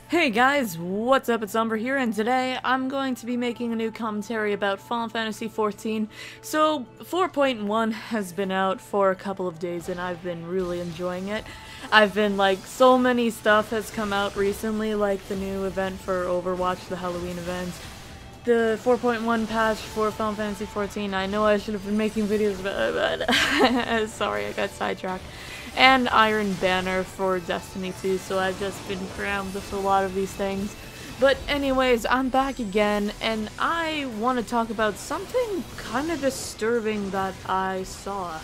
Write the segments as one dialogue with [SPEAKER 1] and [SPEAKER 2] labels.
[SPEAKER 1] Hey guys, what's up? It's Umbruhh here, and today I'm going to be making a new commentary about Final Fantasy XIV. So, 4.1 has been out for a couple of days, and I've been really enjoying it. So many stuff has come out recently, like the new event for Overwatch, the Halloween event, the 4.1 patch for Final Fantasy XIV. I know I should have been making videos about it, but sorry, I got sidetracked. And Iron Banner for Destiny 2, so I've just been crammed with a lot of these things. But anyways, I'm back again, and I want to talk about something kind of disturbing that I saw.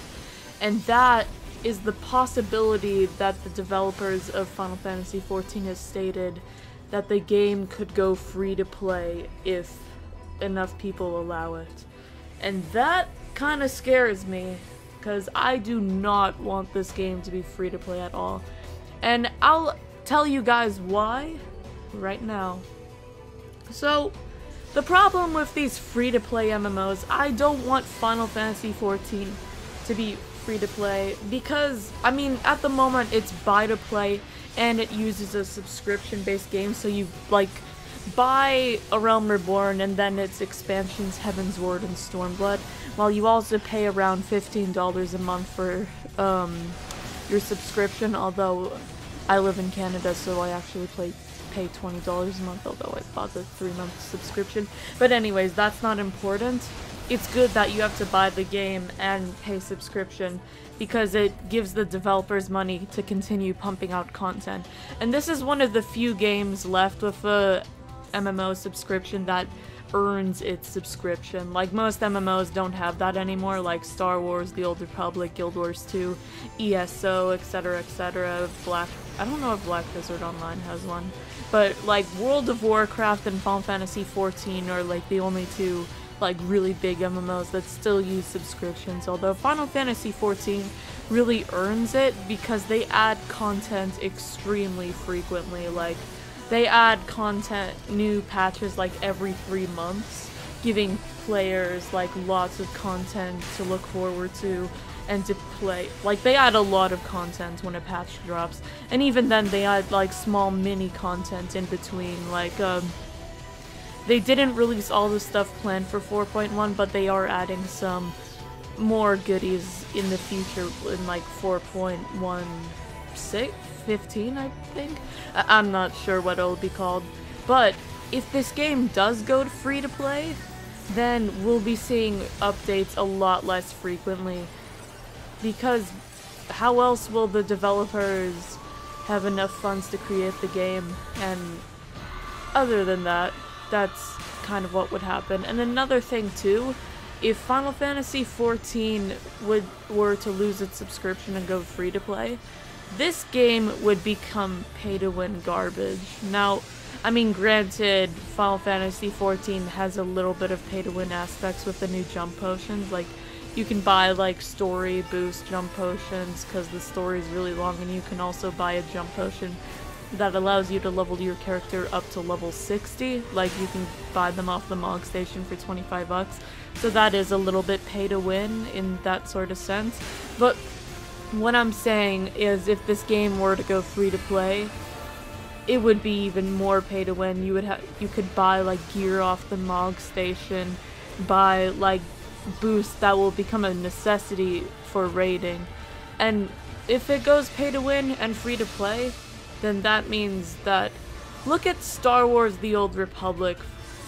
[SPEAKER 1] And that is the possibility that the developers of Final Fantasy XIV has stated that the game could go free to play if enough people allow it. And that kind of scares me, because I do not want this game to be free to play at all. And I'll tell you guys why right now. So, the problem with these free to play MMOs, I don't want Final Fantasy XIV to be free to play because, I mean, at the moment it's buy to play and it uses a subscription based game, so you buy A Realm Reborn and then its expansions Heaven's Ward and Stormblood, while you also pay around $15 a month for your subscription, although I live in Canada, so I actually pay $20 a month, although I bought the 3-month subscription. But anyways, that's not important. It's good that you have to buy the game and pay subscription, because it gives the developers money to continue pumping out content. And this is one of the few games left with a MMO subscription that earns its subscription. Like, most MMOs don't have that anymore, like Star Wars, The Old Republic, Guild Wars 2, ESO, etc, etc. I don't know if Black Desert Online has one, but like World of Warcraft and Final Fantasy XIV are like the only two like really big MMOs that still use subscriptions, although Final Fantasy XIV really earns it because they add content extremely frequently. Like, they add content, new patches like every 3 months, giving players like lots of content to look forward to and to play. Like, they add a lot of content when a patch drops, and even then they add like small mini content in between. Like, they didn't release all the stuff planned for 4.1, but they are adding some more goodies in the future in like 4.15, I think. I'm not sure what it'll be called. But if this game does go free to play, then we'll be seeing updates a lot less frequently. Because how else will the developers have enough funds to create the game? And other than that, that's kind of what would happen. And another thing too, if Final Fantasy XIV were to lose its subscription and go free to play, this game would become pay-to-win garbage. Now, I mean, granted, Final Fantasy XIV has a little bit of pay-to-win aspects with the new jump potions. Like, you can buy, like, story boost jump potions because the story is really long, and you can also buy a jump potion that allows you to level your character up to level 60. Like, you can buy them off the Mog Station for 25 bucks. So that is a little bit pay-to-win in that sort of sense. But what I'm saying is, if this game were to go free to play, it would be even more pay to win. You could buy like gear off the Mog Station, buy like boosts that will become a necessity for raiding. And if it goes pay to win and free to play, then that means that, look at Star Wars The Old Republic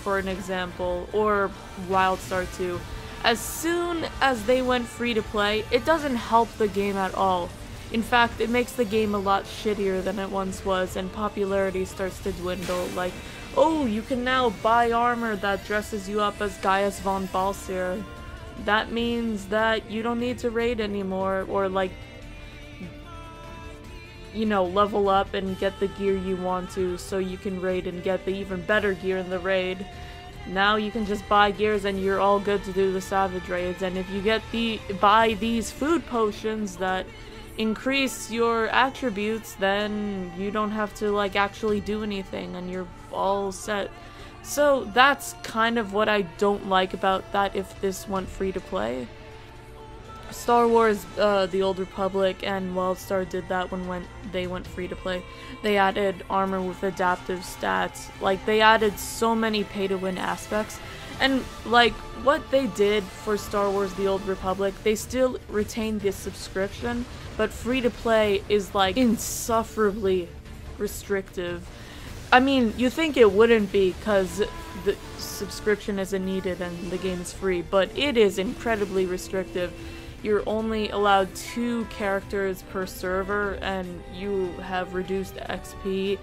[SPEAKER 1] for an example, or WildStar 2. As soon as they went free to play, it doesn't help the game at all. In fact, it makes the game a lot shittier than it once was, and popularity starts to dwindle. Like, oh, you can now buy armor that dresses you up as Gaius von Balsir. That means that you don't need to raid anymore, or like, you know, level up and get the gear you want to, so you can raid and get the even better gear in the raid. Now you can just buy gears and you're all good to do the savage raids. And if you buy these food potions that increase your attributes, then you don't have to like actually do anything and you're all set. So that's kind of what I don't like about that if this went free to play. Star Wars, The Old Republic, and WildStar did that when they went free to play. They added armor with adaptive stats. Like, they added so many pay-to-win aspects. And, like, what they did for Star Wars The Old Republic, they still retained the subscription, but free to play is, like, insufferably restrictive. I mean, you think it wouldn't be because the subscription isn't needed and the game is free, but it is incredibly restrictive. You're only allowed 2 characters per server, and you have reduced XP.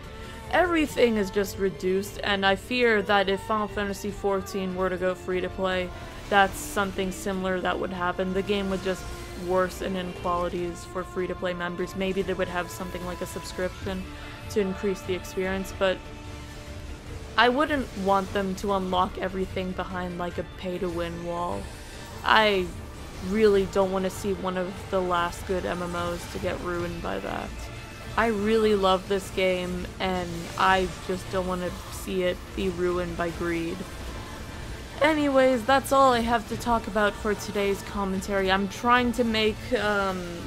[SPEAKER 1] Everything is just reduced, and I fear that if Final Fantasy XIV were to go free to play, that's something similar that would happen. The game would just worsen in qualities for free to play members. Maybe they would have something like a subscription to increase the experience, but I wouldn't want them to unlock everything behind like a pay-to-win wall. I really don't want to see one of the last good MMOs to get ruined by that. I really love this game, and I just don't want to see it be ruined by greed. Anyways, that's all I have to talk about for today's commentary. I'm trying to make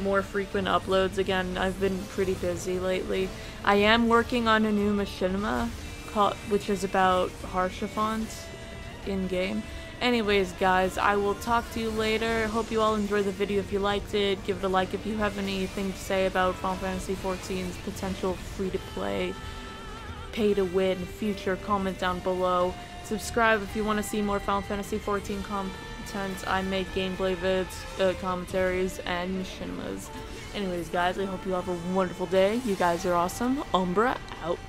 [SPEAKER 1] more frequent uploads again. I've been pretty busy lately. I am working on a new machinima, which is about Haurchefant in-game. Anyways, guys, I will talk to you later. Hope you all enjoyed the video. If you liked it, give it a like. If you have anything to say about Final Fantasy XIV's potential free-to-play, pay-to-win future, comment down below. Subscribe if you want to see more Final Fantasy XIV content. I make gameplay vids, commentaries, and machinimas. Anyways, guys, I hope you have a wonderful day. You guys are awesome. Umbruhh out.